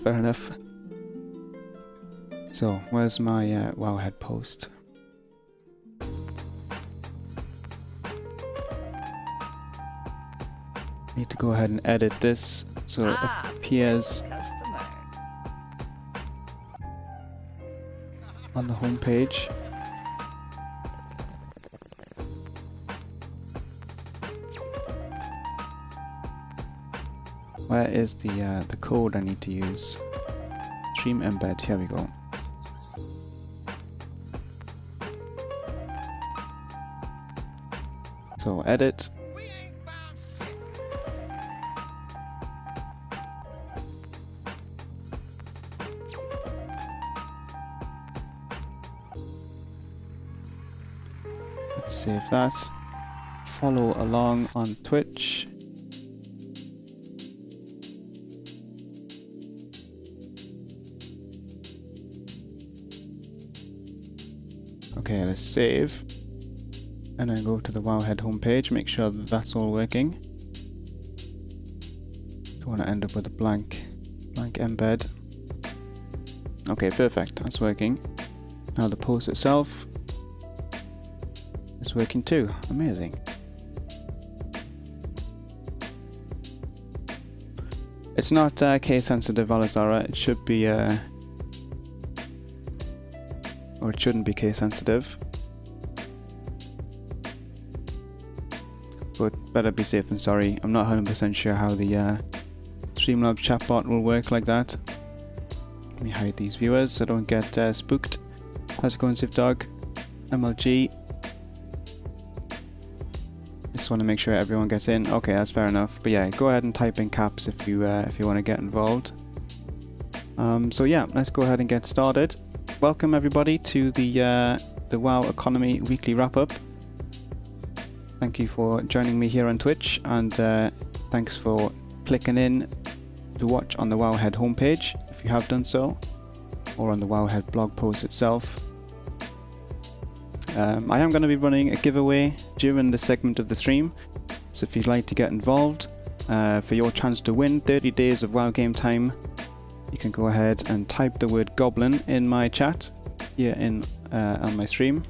Fair enough. So, where's my Wowhead post? Need to go ahead and edit this so it appears on the home page. Where is the code I need to use? Stream embed, here we go. So edit. Let's save that. Follow along on Twitch. Okay, let's save. And then go to the Wowhead homepage, make sure that that's all working. Don't want to end up with a blank embed. Okay, perfect, that's working. Now the post itself is working too, amazing. It's not case sensitive, Alizara, it should be, or it shouldn't be case sensitive. But better be safe than sorry. I'm not 100% sure how the Streamlabs chatbot will work like that. Let me hide these viewers so I don't get spooked. How's it going, Sif Dog? MLG. Just want to make sure everyone gets in. Okay, that's fair enough. But yeah, go ahead and type in caps if you want to get involved. So yeah, let's go ahead and get started. Welcome everybody to the WoW Economy Weekly Wrap-Up. Thank you for joining me here on Twitch, and thanks for clicking in to watch on the Wowhead homepage, if you have done so, or on the Wowhead blog post itself. I am going to be running a giveaway during this segment of the stream, so if you'd like to get involved for your chance to win 30 days of WoW game time, you can go ahead and type the word goblin in my chat here on my stream.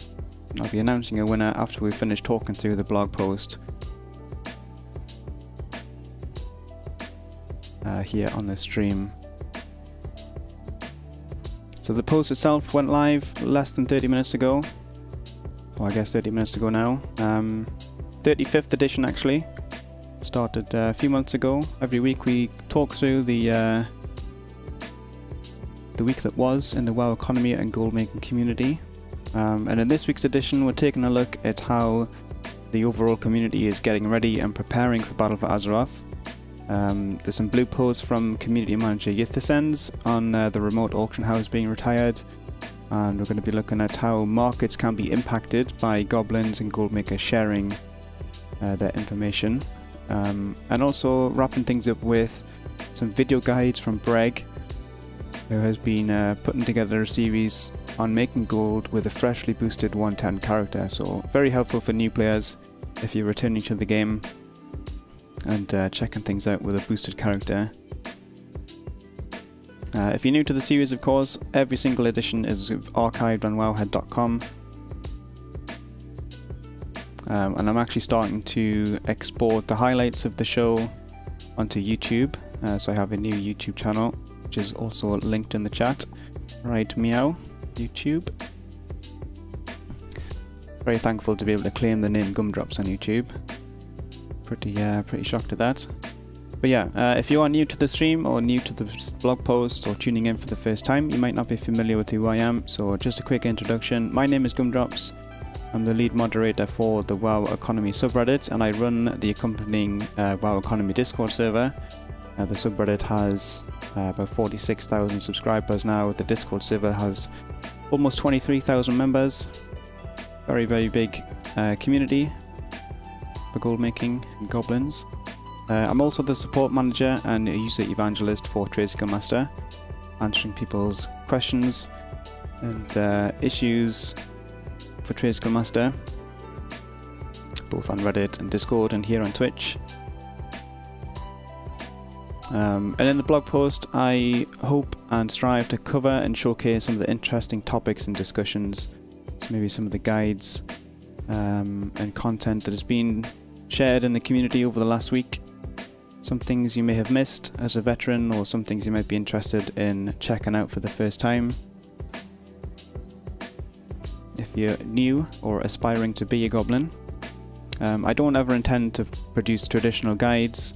I'll be announcing a winner after we finish talking through the blog post here on the stream. So the post itself went live less than 30 minutes ago. Well, I guess 30 minutes ago now. 35th edition actually. Started a few months ago. Every week we talk through the week that was in the WoW economy and gold making community. And in this week's edition, we're taking a look at how the overall community is getting ready and preparing for Battle for Azeroth. There's some blue posts from community manager Yithasens on the remote auction house being retired, and we're going to be looking at how markets can be impacted by goblins and goldmakers sharing their information, and also wrapping things up with some video guides from Breg, who has been putting together a series on making gold with a freshly boosted 110 character, so very helpful for new players if you're returning to the game and checking things out with a boosted character. If you're new to the series, of course, every single edition is archived on wowhead.com, and I'm actually starting to export the highlights of the show onto YouTube, so I have a new YouTube channel which is also linked in the chat. Right, meow. YouTube. Very thankful to be able to claim the name Gumdrops on YouTube. Pretty shocked at that. But yeah, if you are new to the stream or new to the blog post or tuning in for the first time, you might not be familiar with who I am, so just a quick introduction. My name is Gumdrops. I'm the lead moderator for the WoW Economy subreddit, and I run the accompanying WoW Economy Discord server. The subreddit has about 46,000 subscribers now. The Discord server has almost 23,000 members. Very, very big community for gold making and goblins. I'm also the support manager and a user evangelist for Trade Skill Master, answering people's questions and issues for Trade Skill Master, both on Reddit and Discord and here on Twitch. And in the blog post, I hope and strive to cover and showcase some of the interesting topics and discussions, so maybe some of the guides and content that has been shared in the community over the last week. Some things you may have missed as a veteran, or some things you might be interested in checking out for the first time. If you're new or aspiring to be a goblin, I don't ever intend to produce traditional guides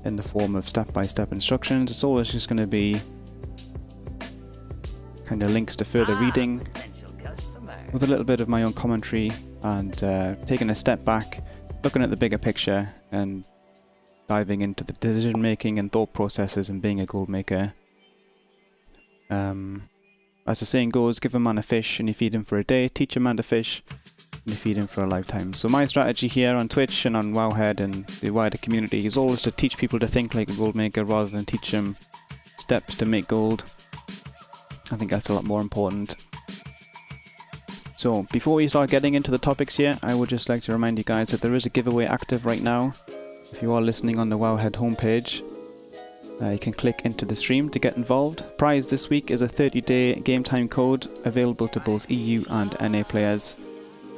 in the form of step-by-step instructions. It's always just going to be kind of links to further reading with a little bit of my own commentary and taking a step back, looking at the bigger picture and diving into the decision making and thought processes and being a gold maker. As the saying goes, give a man a fish and you feed him for a day, teach a man to fish and you feed him for a lifetime. So my strategy here on Twitch and on Wowhead and the wider community is always to teach people to think like a gold maker rather than teach them steps to make gold. I think that's a lot more important. So before we start getting into the topics here, I would just like to remind you guys that there is a giveaway active right now. If you are listening on the Wowhead homepage, you can click into the stream to get involved. Prize this week is a 30-day game time code available to both EU and NA players.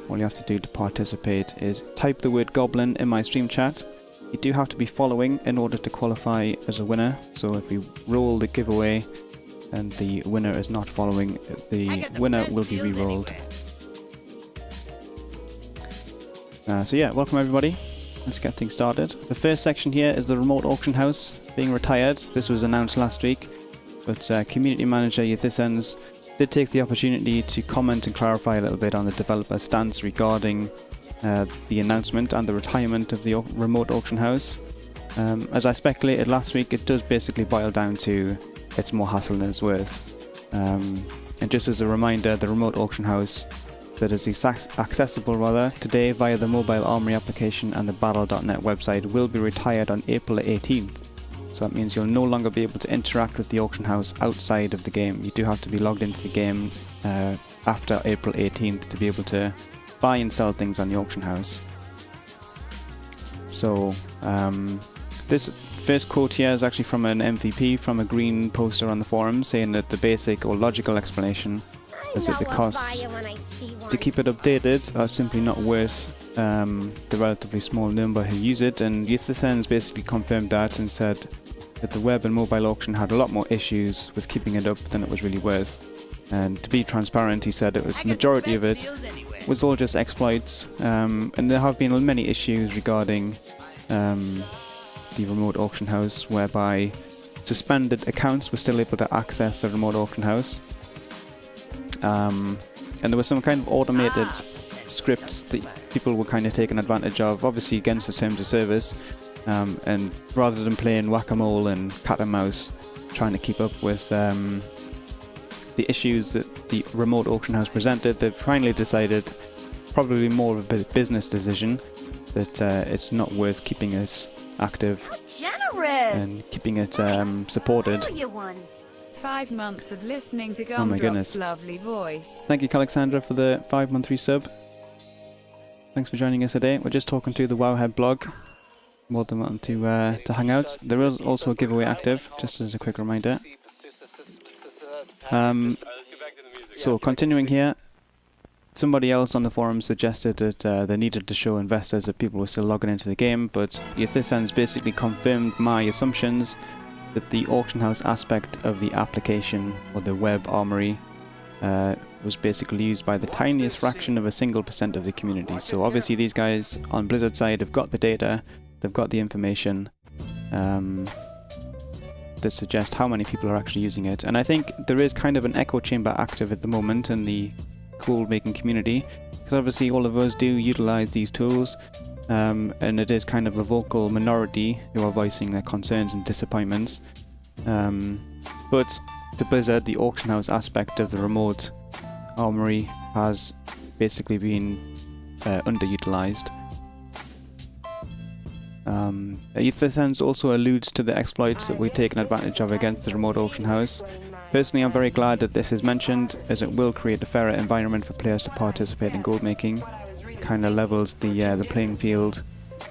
All you have to do to participate is type the word goblin in my stream chat. You do have to be following in order to qualify as a winner. So if we roll the giveaway and the winner is not following, the winner will be re-rolled. So yeah, welcome everybody. Let's get things started. The first section here is the remote auction house being retired. This was announced last week, but community manager Ythissens did take the opportunity to comment and clarify a little bit on the developer stance regarding the announcement and the retirement of the remote auction house. As I speculated last week, it does basically boil down to it's more hassle than it's worth. And just as a reminder, the remote auction house that is accessible today via the mobile Armory application and the battle.net website will be retired on April 18th. So that means you'll no longer be able to interact with the auction house outside of the game. You do have to be logged into the game after April 18th to be able to buy and sell things on the auction house. So this first quote here is actually from an MVP from a green poster on the forum, saying that the basic or logical explanation is that the costs to keep it updated are simply not worth the relatively small number who use it, and Ythissens basically confirmed that and said that the web and mobile auction had a lot more issues with keeping it up than it was really worth. And to be transparent, he said it was the majority of it was all just exploits, and there have been many issues regarding the remote auction house whereby suspended accounts were still able to access the remote auction house. And there was some kind of automated scripts that people were kind of taking advantage of, obviously against the terms of service, and rather than playing whack-a-mole and cat and mouse trying to keep up with the issues that the remote auction house presented, they've finally decided, probably more of a business decision, that it's not worth keeping this active and keeping it supported. 5 months of listening to Oh my goodness. Lovely voice. Thank you, Alexandra, for the 5-month resub. Thanks for joining us today. We're just talking to the Wowhead blog. More than welcome to hang out. There is also a giveaway active, just as a quick reminder. So continuing here, somebody else on the forum suggested that they needed to show investors that people were still logging into the game, but Ythissens basically confirmed my assumptions that the auction house aspect of the application, or the web armory, was basically used by the tiniest fraction of a single % of the community. So obviously these guys on Blizzard side have got the data, they've got the information that suggest how many people are actually using it. And I think there is kind of an echo chamber active at the moment in the gold making community, because obviously all of us do utilize these tools. And it is kind of a vocal minority who are voicing their concerns and disappointments. But to Blizzard, the auction house aspect of the remote armory has basically been underutilized. Ythissens also alludes to the exploits that we've taken advantage of against the remote auction house. Personally, I'm very glad that this is mentioned, as it will create a fairer environment for players to participate in gold making. Kind of levels the playing field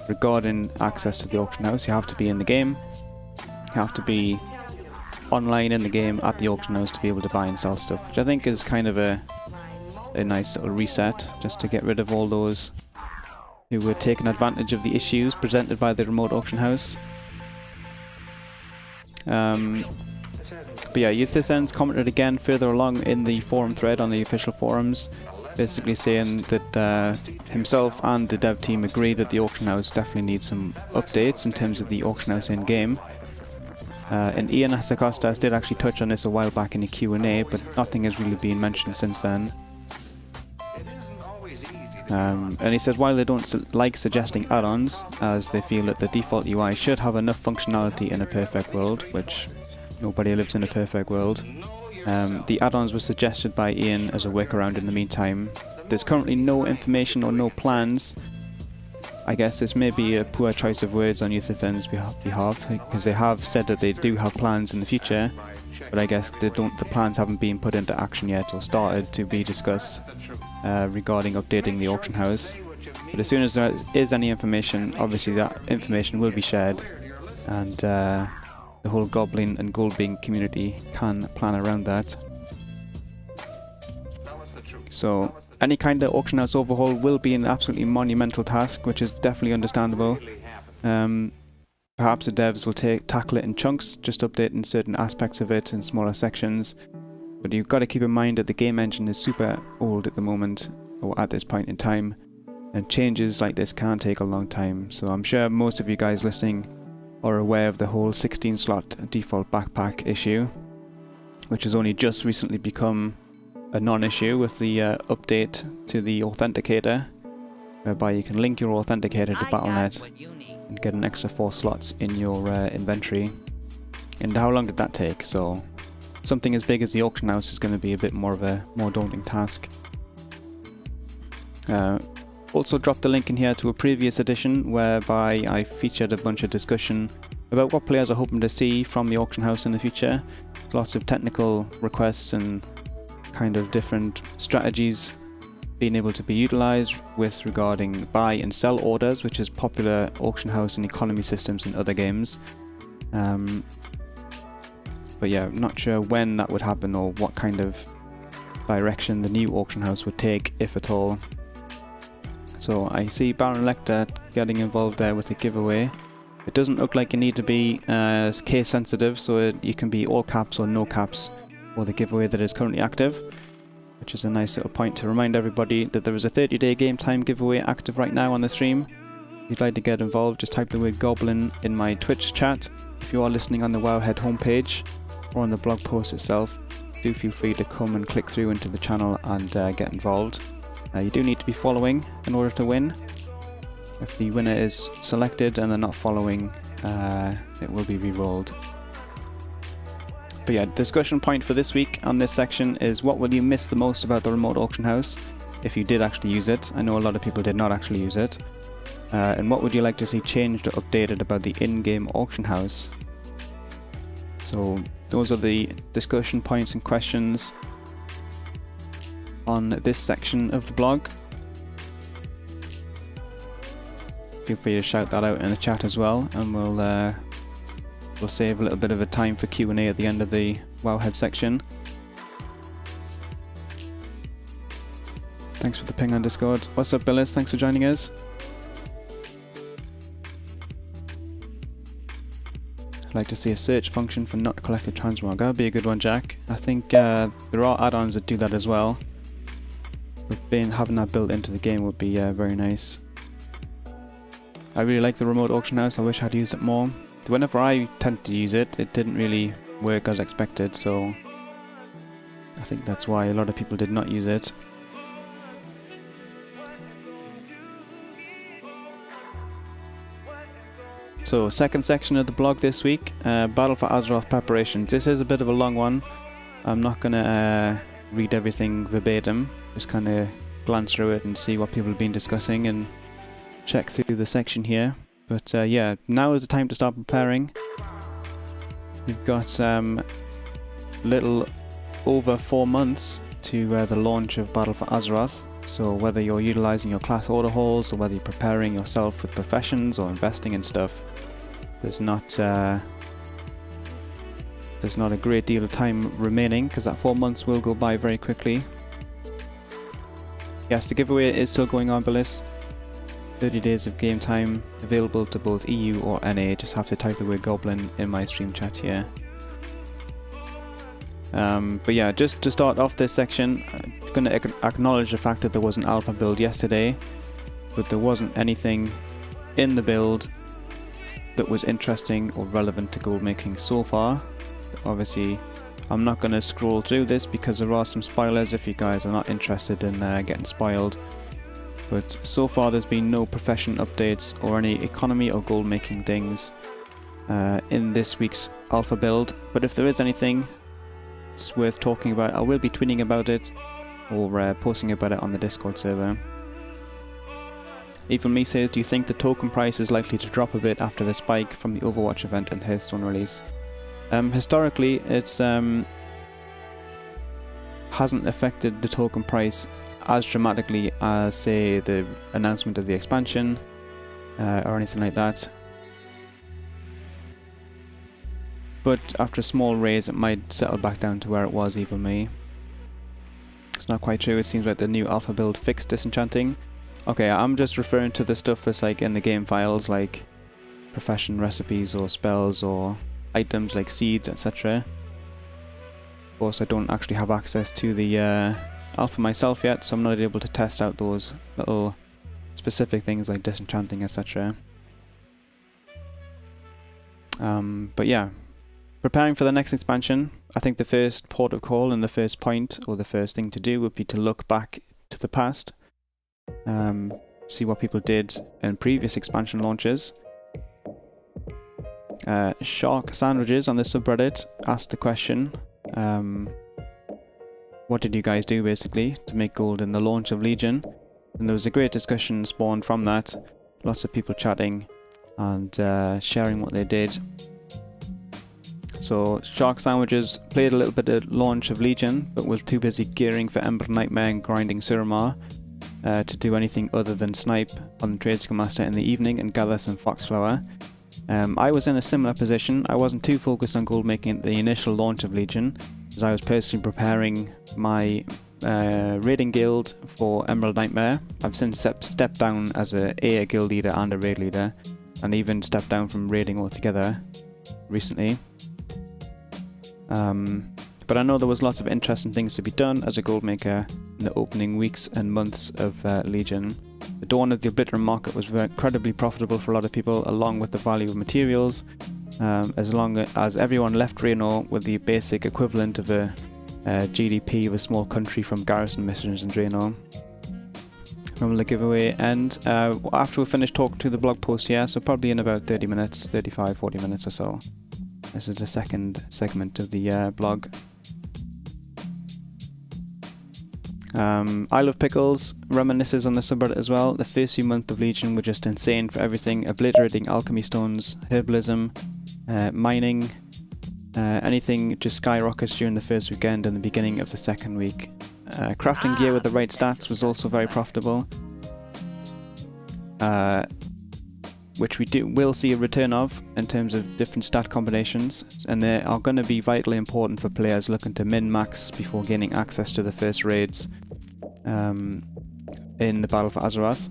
regarding access to the auction house. You have to be in the game, have to be online in the game at the auction house to be able to buy and sell stuff, which I think is kind of a nice little reset, just to get rid of all those who were taking advantage of the issues presented by the remote auction house. But yeah, Youthithens commented again further along in the forum thread on the official forums, basically saying that himself and the dev team agree that the auction house definitely needs some updates in terms of the auction house in game. And Ian Hasakostas did actually touch on this a while back in the Q&A, but nothing has really been mentioned since then. And he says while they don't like suggesting add-ons, as they feel that the default UI should have enough functionality in a perfect world, which nobody lives in a perfect world, the add-ons were suggested by Ian as a workaround in the meantime. There's currently no information or no plans. I guess this may be a poor choice of words on Youthithens' behalf, because they have said that they do have plans in the future, but I guess the plans haven't been put into action yet or started to be discussed regarding updating the auction house. But as soon as there is any information, obviously that information will be shared, and the whole Goblin and Goldbeam community can plan around that. So any kind of auction house overhaul will be an absolutely monumental task, which is definitely understandable. Perhaps the devs will tackle it in chunks, just updating certain aspects of it in smaller sections. But you've got to keep in mind that the game engine is super old at the moment, or at this point in time, and changes like this can take a long time. So I'm sure most of you guys listening are aware of the whole 16 slot default backpack issue, which has only just recently become a non-issue with the update to the authenticator, whereby you can link your authenticator to Battle.net and get an extra 4 slots in your inventory. And how long did that take? So something as big as the auction house is going to be a bit more of a more daunting task. Also dropped a link in here to a previous edition whereby I featured a bunch of discussion about what players are hoping to see from the auction house in the future. Lots of technical requests and kind of different strategies being able to be utilized with regarding buy and sell orders, which is popular auction house and economy systems in other games. But yeah, I'm not sure when that would happen or what kind of direction the new auction house would take, if at all. So I see Baron Lecter getting involved there with the giveaway. It doesn't look like you need to be case sensitive, so you can be all caps or no caps for the giveaway that is currently active, which is a nice little point to remind everybody that there is a 30-day game time giveaway active right now on the stream. If you'd like to get involved, just type the word Goblin in my Twitch chat. If you are listening on the Wowhead homepage or on the blog post itself, do feel free to come and click through into the channel and get involved. You do need to be following in order to win. If the winner is selected and they're not following, it will be re-rolled. But yeah, discussion point for this week on this section is what will you miss the most about the remote auction house if you did actually use it. I know a lot of people did not actually use it. And what would you like to see changed or updated about the in-game auction house? So those are the discussion points and questions on this section of the blog. Feel free to shout that out in the chat as well, and we'll save a little bit of a time for Q&A at the end of the Wowhead section. Thanks for the ping on Discord. What's up, Billis? Thanks for joining us. I'd like to see a search function for not collected transmog. That'd be a good one, Jack. I think there are add-ons that do that as well. But having that built into the game would be very nice. I really like the remote auction house. I wish I'd used it more. Whenever I tend to use it, it didn't really work as expected, so I think that's why a lot of people did not use it. So, second section of the blog this week, Battle for Azeroth preparations. This is a bit of a long one. I'm not going to read everything verbatim, just kind of glance through it and see what people have been discussing and check through the section here. But yeah, now is the time to start preparing. We've got little over 4 months to the launch of Battle for Azeroth. So whether you're utilizing your class order halls or whether you're preparing yourself with professions or investing in stuff, there's not there's not a great deal of time remaining, because that 4 months will go by very quickly. Yes, the giveaway is still going on, Bliss. 30 days of game time available to both EU or NA. Just have to type the word goblin in my stream chat here. But yeah, just to start off this section, I'm going to acknowledge the fact that there was an alpha build yesterday, but there wasn't anything in the build that was interesting or relevant to gold making so far. Obviously, I'm not going to scroll through this because there are some spoilers if you guys are not interested in getting spoiled. But so far there's been no profession updates or any economy or gold making things in this week's alpha build. But if there is anything it's worth talking about, I will be tweeting about it or posting about it on the Discord server. Even Me says, do you think the token price is likely to drop a bit after the spike from the Overwatch event and Hearthstone release? Historically, it's hasn't affected the token price as dramatically as, say, the announcement of the expansion or anything like that. But after a small raise, it might settle back down to where it was, Even Me. It's not quite true. It seems like the new alpha build fixed disenchanting. Okay, I'm just referring to the stuff that's like in the game files, like profession recipes or spells or items like seeds, etc. Of course, I don't actually have access to the alpha myself yet, so I'm not able to test out those little specific things like disenchanting, etc. But yeah, preparing for the next expansion, I think the first port of call and the first point, or the first thing to do, would be to look back to the past. See what people did in previous expansion launches. Shark Sandwiches on the subreddit asked the question, what did you guys do basically to make gold in the launch of Legion? And there was a great discussion spawned from that. Lots of people chatting and sharing what they did. So Shark Sandwiches played a little bit at launch of Legion, but was too busy gearing for Ember Nightmare and grinding Suramar to do anything other than snipe on the Trade Skill Master in the evening and gather some Foxflower. I was in a similar position. I wasn't too focused on gold making at the initial launch of Legion, as I was personally preparing my raiding guild for Emerald Nightmare. I've since stepped down as a guild leader and a raid leader, and even stepped down from raiding altogether recently. But I know there was lots of interesting things to be done as a gold maker in the opening weeks and months of Legion. The dawn of the Obliterate market was incredibly profitable for a lot of people, along with the value of materials, as long as everyone left Reno with the basic equivalent of a GDP of a small country from garrison missions in Drano. When will the giveaway end? After we finish talking to the blog post, yeah, so probably in about 30 minutes, 35, 40 minutes or so. This is the second segment of the blog. I Love Pickles reminisces on the subreddit as well. The first few months of Legion were just insane for everything: obliterating alchemy stones, herbalism, mining, anything just skyrockets during the first weekend and the beginning of the second week. Crafting gear with the right stats was also very profitable, which we will see a return of in terms of different stat combinations, and they are going to be vitally important for players looking to min-max before gaining access to the first raids in the Battle for Azeroth.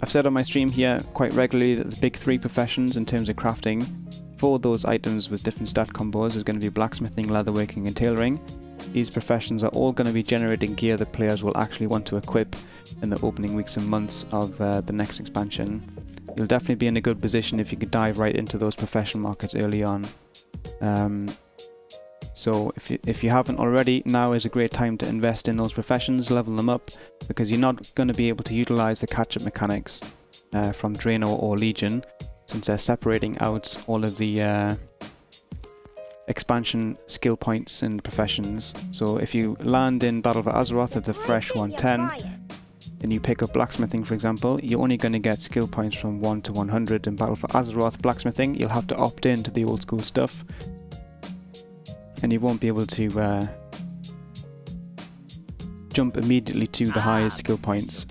I've said on my stream here quite regularly that the big three professions in terms of crafting for those items with different stat combos is going to be blacksmithing, leatherworking and tailoring. These professions are all going to be generating gear that players will actually want to equip in the opening weeks and months of the next expansion. You'll definitely be in a good position if you could dive right into those profession markets early on. So if you haven't already, now is a great time to invest in those professions, level them up, because you're not going to be able to utilize the catch-up mechanics from Drano or Legion, since they're separating out all of the expansion skill points and professions. So if you land in Battle for Azeroth at the fresh 110, and you pick up blacksmithing, for example, you're only going to get skill points from 1 to 100 in Battle for Azeroth blacksmithing. You'll have to opt in to the old school stuff, and you won't be able to jump immediately to the highest skill points.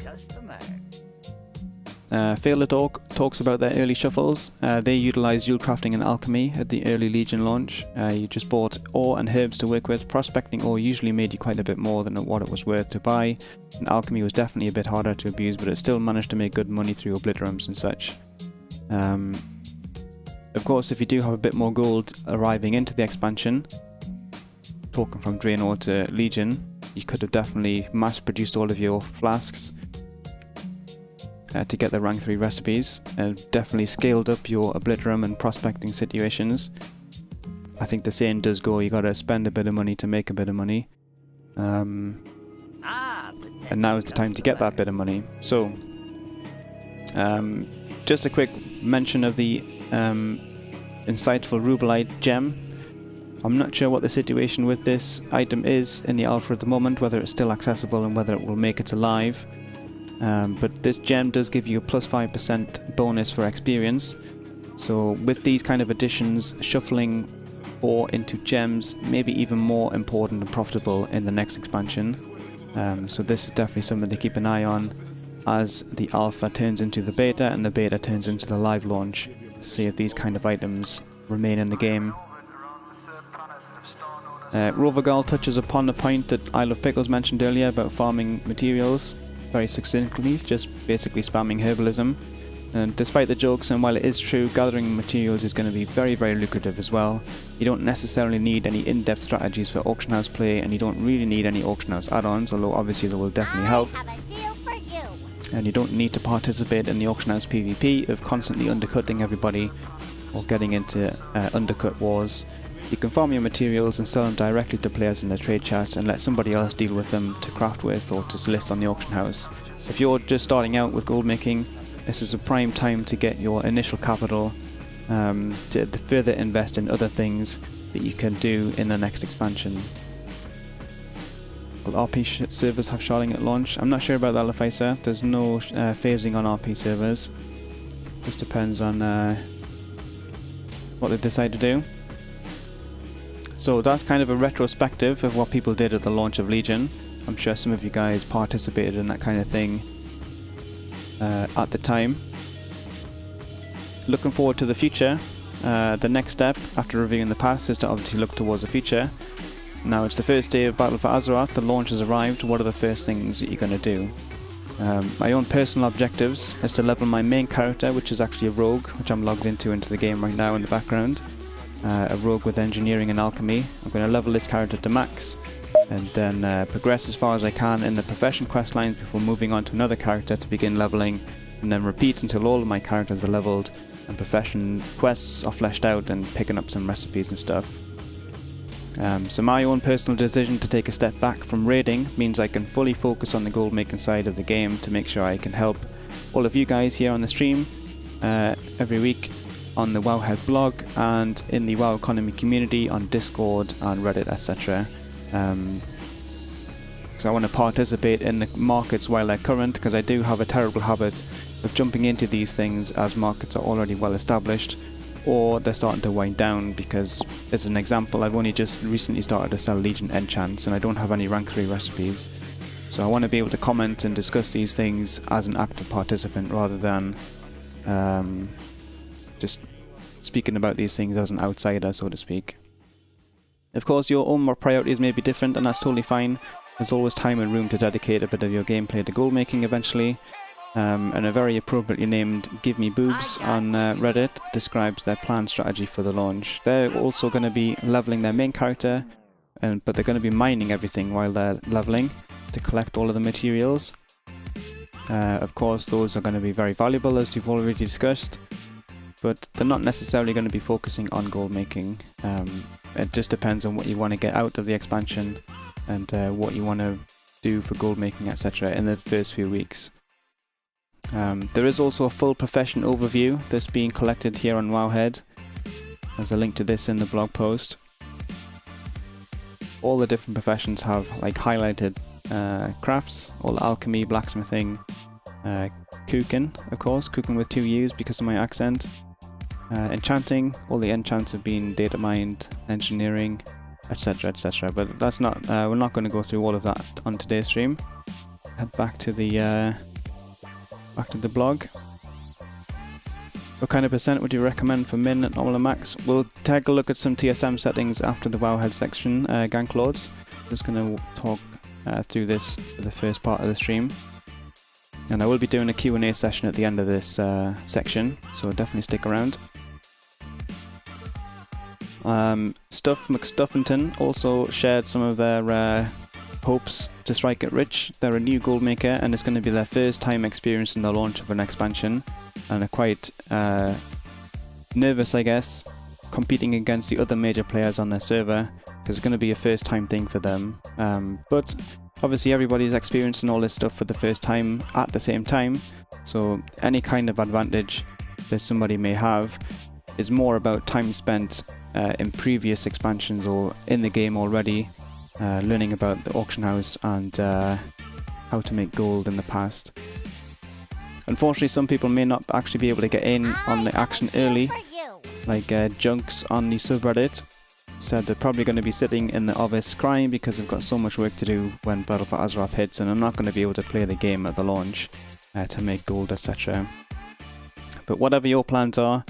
Failure talks about their early shuffles. They utilised Yule crafting and alchemy at the early Legion launch. You just bought ore and herbs to work with. Prospecting ore usually made you quite a bit more than what it was worth to buy. And alchemy was definitely a bit harder to abuse, but it still managed to make good money through obliterums and such. Of course, if you do have a bit more gold arriving into the expansion, talking from Draenor to Legion, you could have definitely mass-produced all of your flasks to get the rank 3 recipes, and definitely scaled up your obliterum and prospecting situations. I think the saying does go, you gotta spend a bit of money to make a bit of money. And now is the time to get that bit of money. So, just a quick mention of the insightful rubelite gem. I'm not sure what the situation with this item is in the alpha at the moment, whether it's still accessible and whether it will make it alive. But this gem does give you a plus 5% bonus for experience. So with these kind of additions, shuffling ore into gems may be even more important and profitable in the next expansion. So this is definitely something to keep an eye on as the alpha turns into the beta and the beta turns into the live launch, to see if these kind of items remain in the game. Rovergal touches upon the point that Isle of Pickles mentioned earlier about farming materials very succinctly, just basically spamming herbalism. And despite the jokes, and while it is true, gathering materials is going to be very, very lucrative as well. You don't necessarily need any in-depth strategies for auction house play, and you don't really need any auction house add-ons, although obviously they will definitely help. And you don't need to participate in the auction house PvP of constantly undercutting everybody or getting into undercut wars. You can farm your materials and sell them directly to players in the trade chat and let somebody else deal with them to craft with or to list on the auction house. If you're just starting out with gold making, this is a prime time to get your initial capital to further invest in other things that you can do in the next expansion. Will RP servers have sharding at launch? I'm not sure about that, Lefisa. There's no phasing on RP servers. Just depends on what they decide to do. So that's kind of a retrospective of what people did at the launch of Legion. I'm sure some of you guys participated in that kind of thing at the time. Looking forward to the future. The next step after reviewing the past is to obviously look towards the future. Now it's the first day of Battle for Azeroth, the launch has arrived. What are the first things that you're going to do? My own personal objectives is to level my main character, which is actually a rogue, which I'm logged into the game right now in the background. A rogue with engineering and alchemy. I'm going to level this character to max and then progress as far as I can in the profession quest lines before moving on to another character to begin leveling, and then repeat until all of my characters are leveled and profession quests are fleshed out and picking up some recipes and stuff. So my own personal decision to take a step back from raiding means I can fully focus on the gold making side of the game to make sure I can help all of you guys here on the stream every week on the Wowhead blog and in the WoW economy community on Discord and Reddit, etc. So I want to participate in the markets while they're current, because I do have a terrible habit of jumping into these things as markets are already well established or they're starting to wind down, because as an example, I've only just recently started to sell Legion enchants and I don't have any rank 3 recipes. So I want to be able to comment and discuss these things as an active participant rather than just speaking about these things as an outsider, so to speak. Of course, your own priorities may be different, and that's totally fine. There's always time and room to dedicate a bit of your gameplay to gold making eventually. And a very appropriately named Give Me Boobs on Reddit describes their planned strategy for the launch. They're also going to be leveling their main character, but they're going to be mining everything while they're leveling to collect all of the materials. Of course, those are going to be very valuable, as you've already discussed, but they're not necessarily going to be focusing on gold making. It just depends on what you want to get out of the expansion and what you want to do for gold making, etc. in the first few weeks. There is also a full profession overview that's being collected here on Wowhead. There's a link to this in the blog post. All the different professions have highlighted crafts, all alchemy, blacksmithing, cooking, of course, cooking with 2 U's because of my accent, enchanting, all the enchants have been data mined, engineering, etc, etc. But that's not, we're not going to go through all of that on today's stream. Head back to the blog. What kind of percent would you recommend for min, normal and max? We'll take a look at some TSM settings after the WoW head section, Gank Lords. Just going to talk through this for the first part of the stream. And I will be doing a Q&A session at the end of this section, so definitely stick around. Stuff McStuffington also shared some of their hopes to strike it rich. They're a new gold maker and it's going to be their first time experiencing the launch of an expansion, and are quite nervous, I guess, competing against the other major players on their server, because it's going to be a first time thing for them. But obviously everybody's experiencing all this stuff for the first time at the same time, so any kind of advantage that somebody may have is more about time spent in previous expansions or in the game already, learning about the auction house and how to make gold in the past. Unfortunately, some people may not actually be able to get in on the action early, like Junks on the subreddit said they're probably going to be sitting in the office crying because they've got so much work to do when Battle for Azeroth hits, and I'm not going to be able to play the game at the launch to make gold, etc. But whatever your plans are,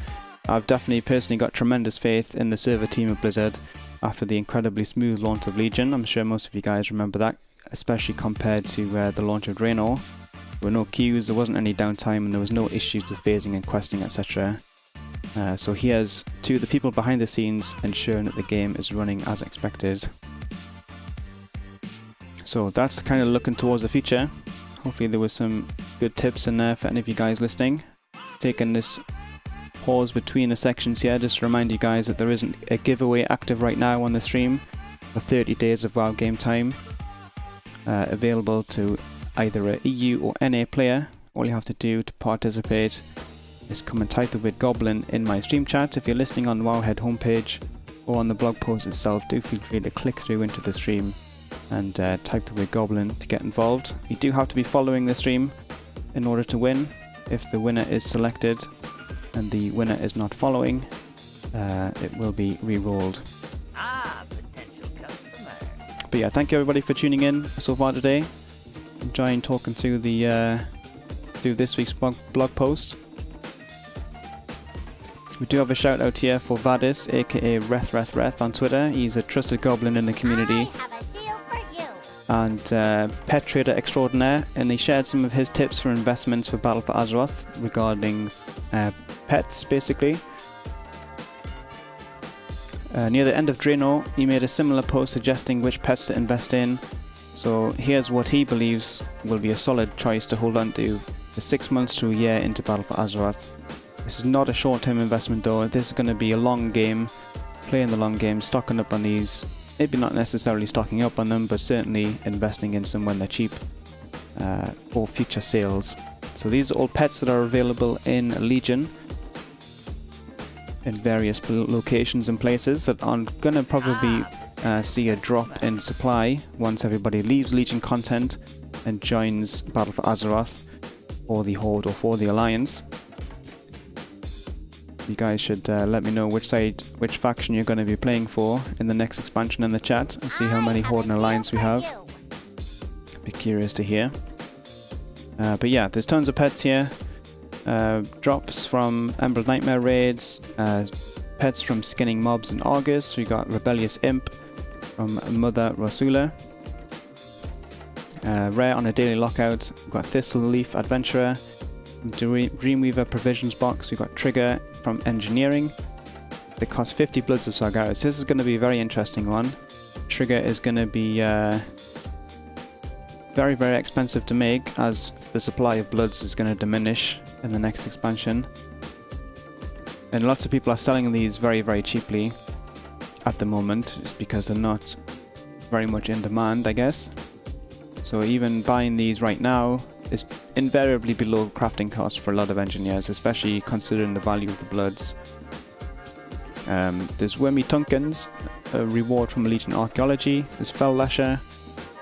I've definitely personally got tremendous faith in the server team of Blizzard after the incredibly smooth launch of Legion. I'm sure most of you guys remember that, especially compared to the launch of Draenor. There were no queues, there wasn't any downtime, and there was no issues with phasing and questing, etc. So here's to the people behind the scenes ensuring that the game is running as expected. So that's kind of looking towards the future. Hopefully there was some good tips in there for any of you guys listening. Taking this pause between the sections here just to remind you guys that there isn't a giveaway active right now on the stream for 30 days of WoW game time, available to either a EU or NA player. All you have to do to participate is come and type the word goblin in my stream chat. If you're listening on the Wowhead homepage or on the blog post itself, do feel free to click through into the stream and type the word goblin to get involved. You do have to be following the stream in order to win. If the winner is selected and the winner is not following, it will be re-rolled. Potential customer. But yeah, thank you everybody for tuning in so far today. Enjoying talking through the through this week's blog post. We do have a shout out here for Vadis, aka Reth on Twitter. He's a trusted goblin in the community. I have a deal for you. And pet trader extraordinaire, and he shared some of his tips for investments for Battle for Azeroth regarding pets, basically. Near the end of Draenor, he made a similar post suggesting which pets to invest in. So here's what he believes will be a solid choice to hold on to for 6 months to a year into Battle for Azeroth. This is not a short-term investment though. This is going to be a long game, playing the long game, stocking up on these. Maybe not necessarily stocking up on them, but certainly investing in some when they're cheap for future sales. So these are all pets that are available in Legion in various locations and places that are going to probably see a drop in supply once everybody leaves Legion content and joins Battle for Azeroth or the Horde or for the Alliance. You guys should let me know which faction you're going to be playing for in the next expansion in the chat and see how many Horde and Alliance we have. Be curious to hear. But yeah, there's tons of pets here. Drops from Emerald Nightmare raids, pets from skinning mobs in Argus. We got Rebellious Imp from Mother Rosula. Rare on a daily lockout. We've got Thistle Leaf Adventurer. Dreamweaver Provisions box. We've got Trigger from Engineering. They cost 50 Bloods of Sargeras. This is going to be a very interesting one. Trigger is going to be very, very expensive to make, as the supply of Bloods is going to diminish in the next expansion. And lots of people are selling these very, very cheaply at the moment, just because they're not very much in demand, I guess. So even buying these right now is invariably below crafting cost for a lot of engineers, especially considering the value of the Bloods. There's Wormy Tunkins, a reward from Legion Archaeology. There's Fell Lasher,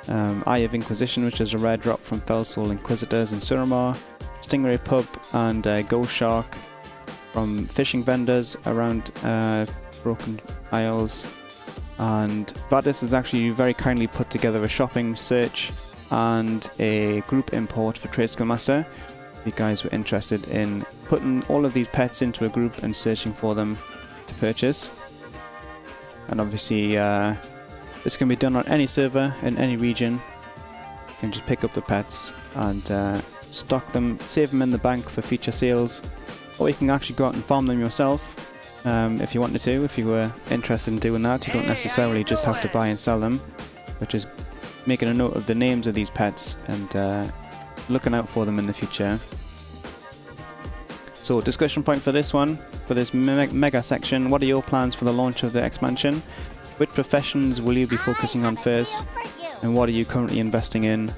Eye of Inquisition, which is a rare drop from Fell Soul Inquisitors in Suramar. Stingray Pub and Ghost Shark from fishing vendors around Broken Isles. And Vadis has actually very kindly put together a shopping search and a group import for Trade Skill Master. If you guys were interested in putting all of these pets into a group and searching for them to purchase. And obviously this can be done on any server in any region. You can just pick up the pets and stock them, save them in the bank for future sales, or you can actually go out and farm them yourself if you wanted to. If you were interested in doing that, you don't necessarily just have to buy and sell them, but just making a note of the names of these pets and looking out for them in the future. So discussion point for this one, for this mega section: what are your plans for the launch of the expansion? Which professions will you be focusing on first? And what are you currently investing in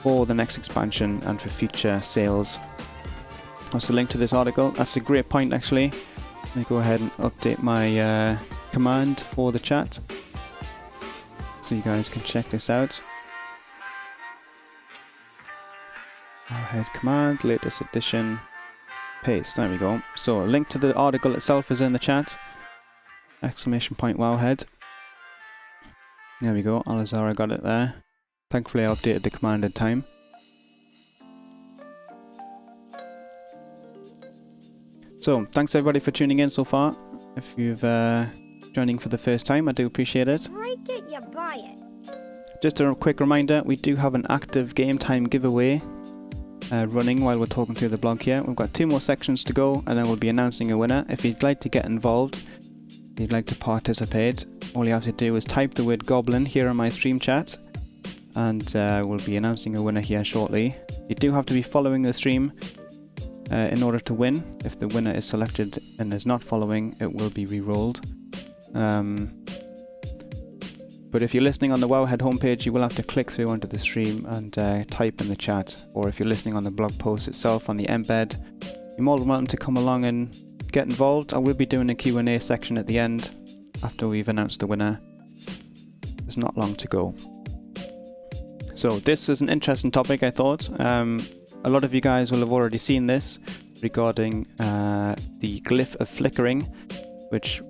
for the next expansion and for future sales? That's the link to this article. That's a great point actually. Let me go ahead and update my command for the chat so you guys can check this out. Wowhead command, latest edition, paste, there we go. So a link to the article itself is in the chat. Exclamation point Wowhead. There we go, Alizara got it there. Thankfully I updated the command in time. So, thanks everybody for tuning in so far. If you've joining for the first time, I do appreciate it. Break it, you buy it. Just a quick reminder, we do have an active game time giveaway running while we're talking through the blog here. We've got 2 more sections to go and then we'll be announcing a winner. If you'd like to get involved, if you'd like to participate, all you have to do is type the word goblin here in my stream chat and we'll be announcing a winner here shortly. You do have to be following the stream in order to win. If the winner is selected and is not following, it will be re-rolled. But if you're listening on the Wowhead homepage, you will have to click through onto the stream and type in the chat. Or if you're listening on the blog post itself on the embed, you're more than welcome to come along and get involved. I will be doing a Q&A section at the end after we've announced the winner. There's not long to go. So this is an interesting topic, I thought. A lot of you guys will have already seen this regarding the glyph of flickering, which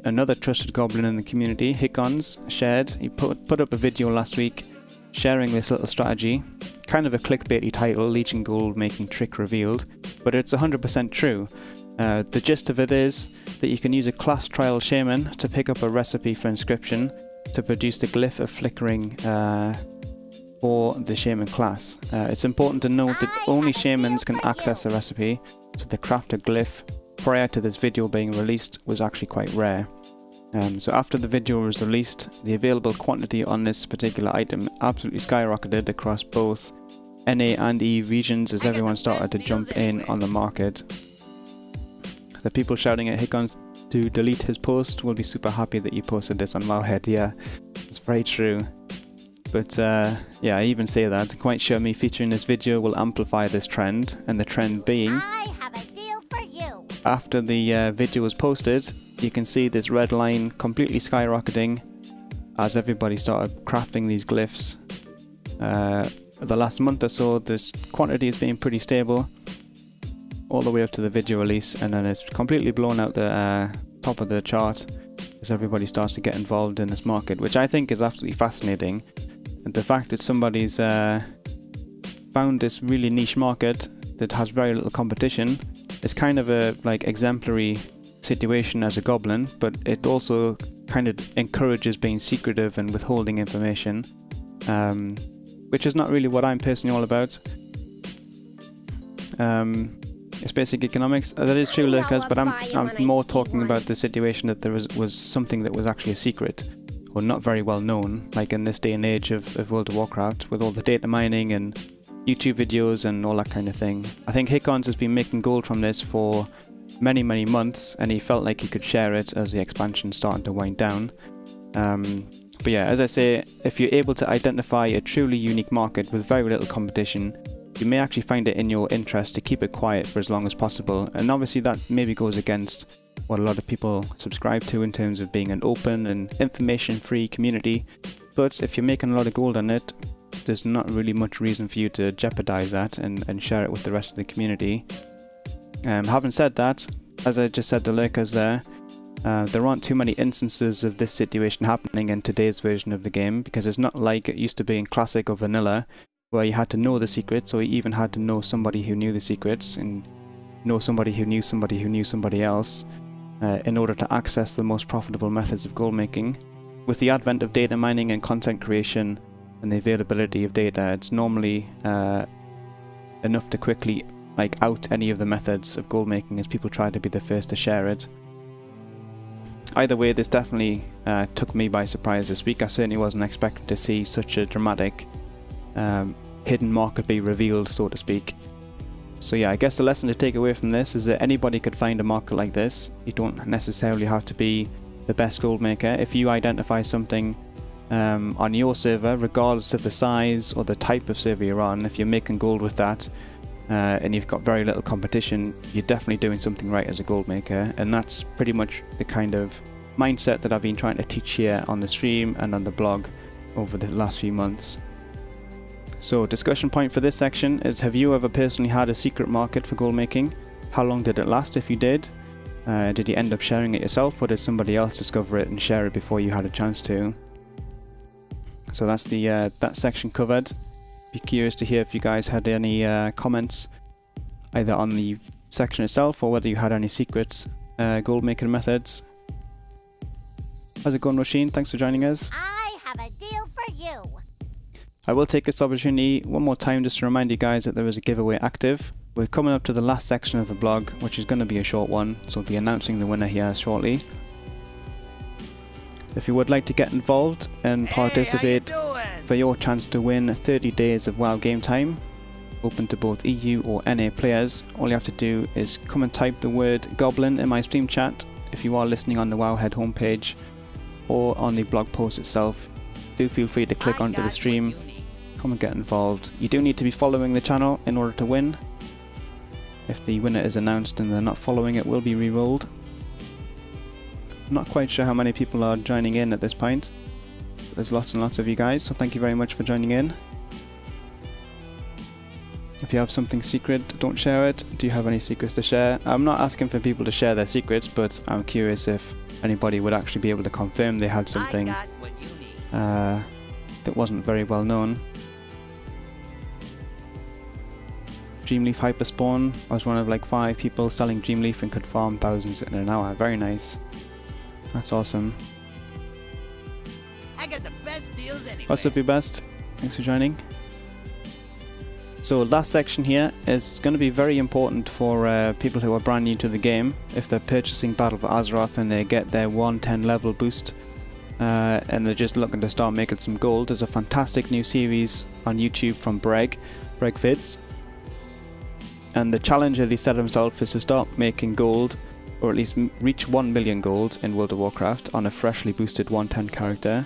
another trusted goblin in the community, Hickons, shared. He put up a video last week sharing this little strategy. Kind of a clickbaity title, Legion Gold making trick revealed, but it's 100% true. The gist of it is that you can use a class trial shaman to pick up a recipe for inscription to produce the glyph of flickering for the shaman class. It's important to note that only shamans can access the recipe, so the crafted glyph prior to this video being released was actually quite rare. So after the video was released, the available quantity on this particular item absolutely skyrocketed across both NA and E regions as everyone started to jump in on the market. The people shouting at Hickons to delete his post will be super happy that you posted this on Wowhead. Yeah, it's very true. But yeah, I even say that. I'm quite sure me featuring this video will amplify this trend, and the trend being, I have a deal for you. after the video was posted, you can see this red line completely skyrocketing as everybody started crafting these glyphs. The last month or so, this quantity has been pretty stable all the way up to the video release, and then it's completely blown out the top of the chart as everybody starts to get involved in this market, which I think is absolutely fascinating. And the fact that somebody's found this really niche market that has very little competition is kind of a exemplary situation as a goblin, but it also kind of encourages being secretive and withholding information, which is not really what I'm personally all about. It's basic economics. That is true, Lurkers, but I'm more talking about the situation that there was something that was actually a secret, or not very well known, like in this day and age of World of Warcraft, with all the data mining and YouTube videos and all that kind of thing. I think Hickons has been making gold from this for many months, and he felt like he could share it as the expansion started to wind down. But yeah, as I say, if you're able to identify a truly unique market with very little competition, you may actually find it in your interest to keep it quiet for as long as possible. And obviously that maybe goes against what a lot of people subscribe to in terms of being an open and information-free community. But if you're making a lot of gold on it, there's not really much reason for you to jeopardize that and share it with the rest of the community. Having said that, as I just said to Lurkers there aren't too many instances of this situation happening in today's version of the game, because it's not like it used to be in Classic or Vanilla, where you had to know the secrets, or you even had to know somebody who knew the secrets. And know somebody who knew somebody who knew somebody else in order to access the most profitable methods of gold making. With the advent of data mining and content creation and the availability of data, it's normally enough to quickly out any of the methods of gold making as people try to be the first to share it. Either way, this definitely took me by surprise this week. I certainly wasn't expecting to see such a dramatic hidden market be revealed, so to speak. So yeah, I guess the lesson to take away from this is that anybody could find a market like this. You don't necessarily have to be the best gold maker. If you identify something on your server, regardless of the size or the type of server you're on, if you're making gold with that and you've got very little competition, you're definitely doing something right as a gold maker. And that's pretty much the kind of mindset that I've been trying to teach here on the stream and on the blog over the last few months. So discussion point for this section is, have you ever personally had a secret market for gold making? How long did it last if you did? Did you end up sharing it yourself, or did somebody else discover it and share it before you had a chance to? So that's the that section covered. Be curious to hear if you guys had any comments either on the section itself or whether you had any secret gold making methods. How's it going, Roisin? Thanks for joining us. I have a deal for you. I will take this opportunity one more time just to remind you guys that there is a giveaway active. We're coming up to the last section of the blog, which is going to be a short one, so I'll be announcing the winner here shortly. If you would like to get involved and participate for your chance to win 30 days of WoW game time, open to both EU or NA players, all you have to do is come and type the word goblin in my stream chat if you are listening on the Wowhead homepage or on the blog post itself. Do feel free to click onto the stream, come and get involved. You do need to be following the channel in order to win. If the winner is announced and they're not following, it will be re-rolled. I'm not quite sure how many people are joining in at this point, but there's lots and lots of you guys, so thank you very much for joining in. If you have something secret, don't share it. Do you have any secrets to share? I'm not asking for people to share their secrets, but I'm curious if anybody would actually be able to confirm they had something that wasn't very well known. Dreamleaf Hyperspawn. I was one of like 5 people selling Dreamleaf and could farm thousands in an hour. Very nice. That's awesome. I got the best deals anywhere. What's up, your best? Thanks for joining. So last section here is going to be very important for people who are brand new to the game. If they're purchasing Battle for Azeroth and they get their 110 level boost and they're just looking to start making some gold, there's a fantastic new series on YouTube from Breg Vids. And the challenge that he set himself is to start making gold, or at least reach 1 million gold in World of Warcraft on a freshly boosted 110 character.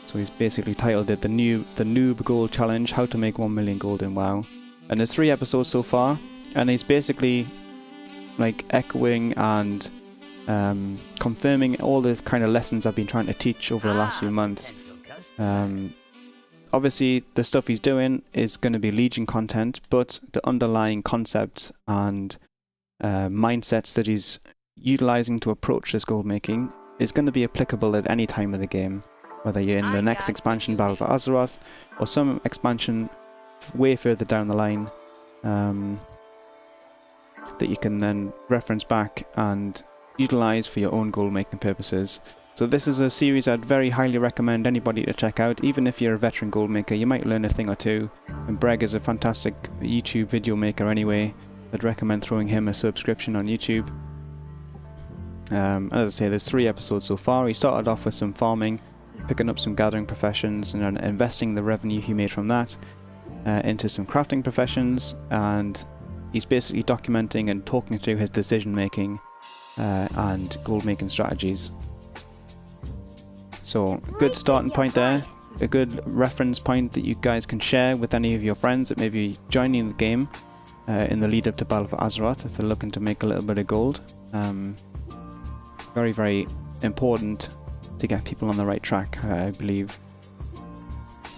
So he's basically titled it the Noob Gold Challenge, how to make 1 million gold in WoW. And there's 3 episodes so far, and he's basically like echoing and confirming all the kind of lessons I've been trying to teach over the last few months. Obviously, the stuff he's doing is going to be Legion content, but the underlying concepts and mindsets that he's utilizing to approach this gold making is going to be applicable at any time of the game, whether you're in the next expansion, Battle for Azeroth, or some expansion way further down the line that you can then reference back and utilize for your own gold making purposes. So this is a series I'd very highly recommend anybody to check out. Even if you're a veteran gold maker, you might learn a thing or two. And Breg is a fantastic YouTube video maker anyway. I'd recommend throwing him a subscription on YouTube. As I say, there's 3 episodes so far. He started off with some farming, picking up some gathering professions and investing the revenue he made from that into some crafting professions, and he's basically documenting and talking through his decision making and gold making strategies. So good starting point there, a good reference point that you guys can share with any of your friends that may be joining the game in the lead up to Battle for Azeroth if they're looking to make a little bit of gold. Very, very important to get people on the right track, I believe.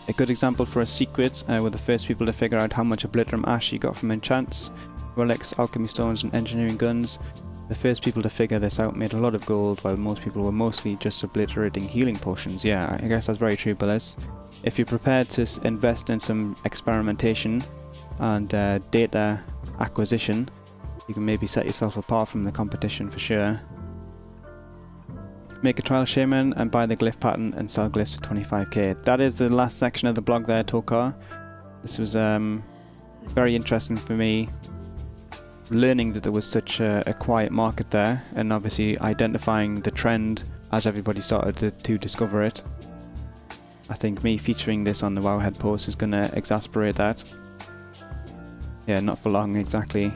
A good example for a secret, were the first people to figure out how much Obliterum Ash you got from enchants, relics, alchemy stones and engineering guns. The first people to figure this out made a lot of gold, while most people were mostly just obliterating healing potions. Yeah, I guess that's very true, Billis. If you're prepared to invest in some experimentation and data acquisition, You can maybe set yourself apart from the competition for sure. Make a trial shaman and buy the glyph pattern and sell glyphs for 25k. That is the last section of the blog there, Tokar. This was very interesting for me, learning that there was such a quiet market there, and obviously identifying the trend as everybody started to discover it. I think me featuring this on the Wowhead post is going to exasperate that. Yeah, not for long exactly.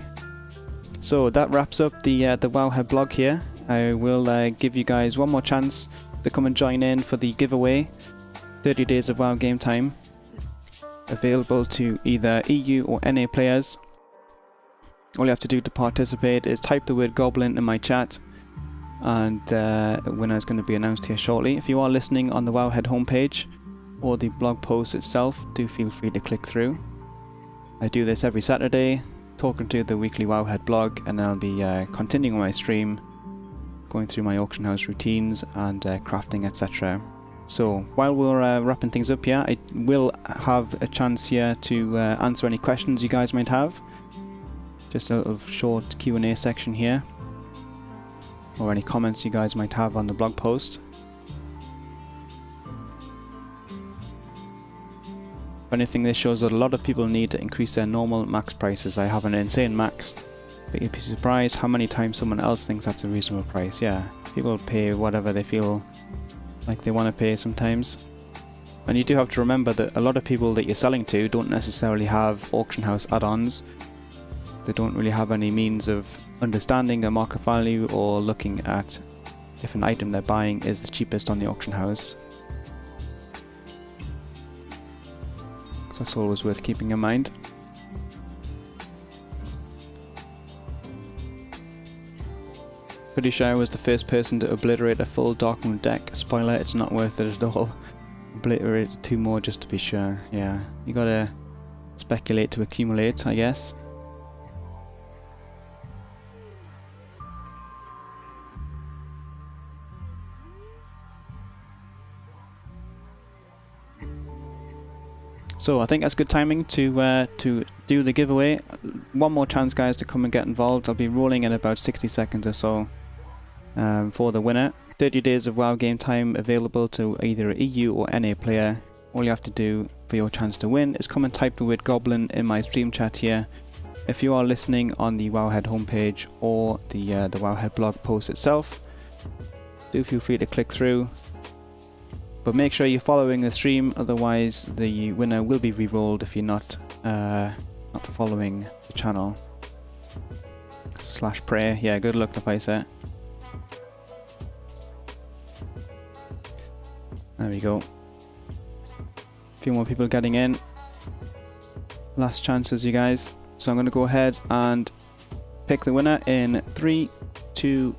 So that wraps up the Wowhead blog here. I will give you guys one more chance to come and join in for the giveaway. 30 days of WoW game time. Available to either EU or NA players. All you have to do to participate is type the word goblin in my chat, and a winner is going to be announced here shortly. If you are listening on the Wowhead homepage or the blog post itself, do feel free to click through. I do this every Saturday, talking to the weekly Wowhead blog, and I'll be continuing my stream, going through my auction house routines and crafting, etc. So while we're wrapping things up here, I will have a chance here to answer any questions you guys might have. Just a little short Q&A section here, or any comments you guys might have on the blog post. If anything, this shows that a lot of people need to increase their normal max prices. I have an insane max, but you'd be surprised how many times someone else thinks that's a reasonable price. Yeah, people pay whatever they feel like they want to pay sometimes. And you do have to remember that a lot of people that you're selling to don't necessarily have auction house add-ons. They don't really have any means of understanding the market value or looking at if an item they're buying is the cheapest on the auction house. So that's always worth keeping in mind. Pretty sure I was the first person to obliterate a full Darkmoon deck. Spoiler, it's not worth it at all. Obliterate 2 more just to be sure. Yeah, you gotta speculate to accumulate, I guess. So I think that's good timing to do the giveaway. One more chance, guys, to come and get involved. I'll be rolling in about 60 seconds or so for the winner. 30 days of WoW game time available to either a EU or NA player. All you have to do for your chance to win is come and type the word goblin in my stream chat here. If you are listening on the Wowhead homepage or the Wowhead blog post itself, do feel free to click through. But make sure you're following the stream, otherwise the winner will be re-rolled if you're not following the channel. /prayer, yeah, good luck Devicer. There we go. A few more people getting in. Last chances, you guys. So I'm going to go ahead and pick the winner in 3, 2,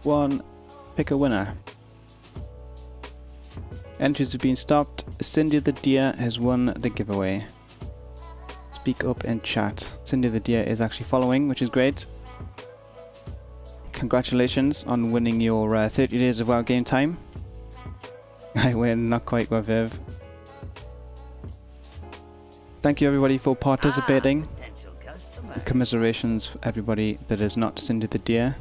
1. Pick a winner. Entries have been stopped. Cindy the Deer has won the giveaway. Speak up in chat. Cindy the Deer is actually following, which is great. Congratulations on winning your 30 days of WoW game time. I win, not quite with Viv. Thank you everybody for participating. Commiserations for everybody that is not Cindy the Deer.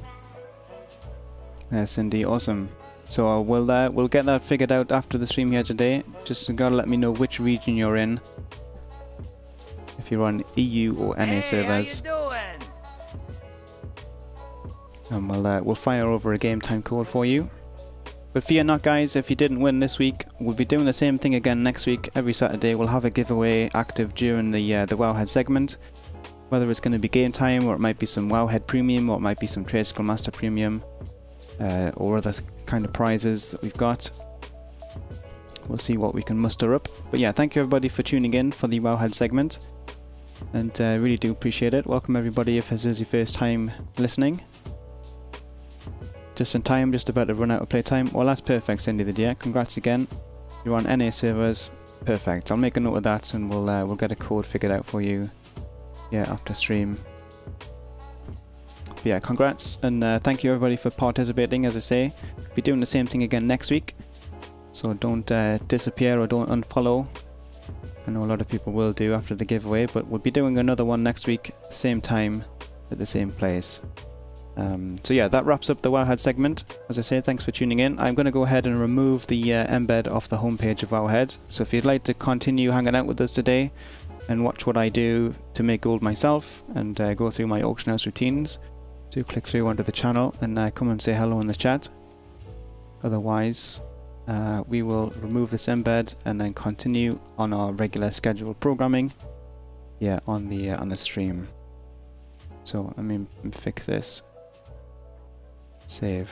Cindy, awesome. So we'll get that figured out after the stream here today. Just gotta let me know which region you're in. If you're on EU or NA servers. And we'll fire over a game time code for you. But fear not, guys, if you didn't win this week, we'll be doing the same thing again next week. Every Saturday we'll have a giveaway active during the Wowhead segment. Whether it's going to be game time, or it might be some Wowhead premium, or it might be some Trade Skill Master premium. Or other kind of prizes that we've got. We'll see what we can muster up. But yeah, thank you everybody for tuning in for the Wowhead segment, and really do appreciate it. Welcome everybody if this is your first time listening. Just in time, just about to run out of playtime. Well, that's perfect, Cindy the Deer. Congrats again. You're on NA servers. Perfect. I'll make a note of that, and we'll get a code figured out for you. Yeah, after stream. But yeah, congrats, and thank you everybody for participating. As I say, we'll be doing the same thing again next week, so don't disappear or don't unfollow. I know a lot of people will do after the giveaway, but we'll be doing another one next week, same time, at the same place. So yeah, that wraps up the Wowhead segment. As I say, thanks for tuning in. I'm going to go ahead and remove the embed off the homepage of Wowhead. So if you'd like to continue hanging out with us today and watch what I do to make gold myself and go through my auction house routines, do click through onto the channel and come and say hello in the chat. Otherwise, we will remove this embed and then continue on our regular scheduled programming on the stream. So let me fix this. Save.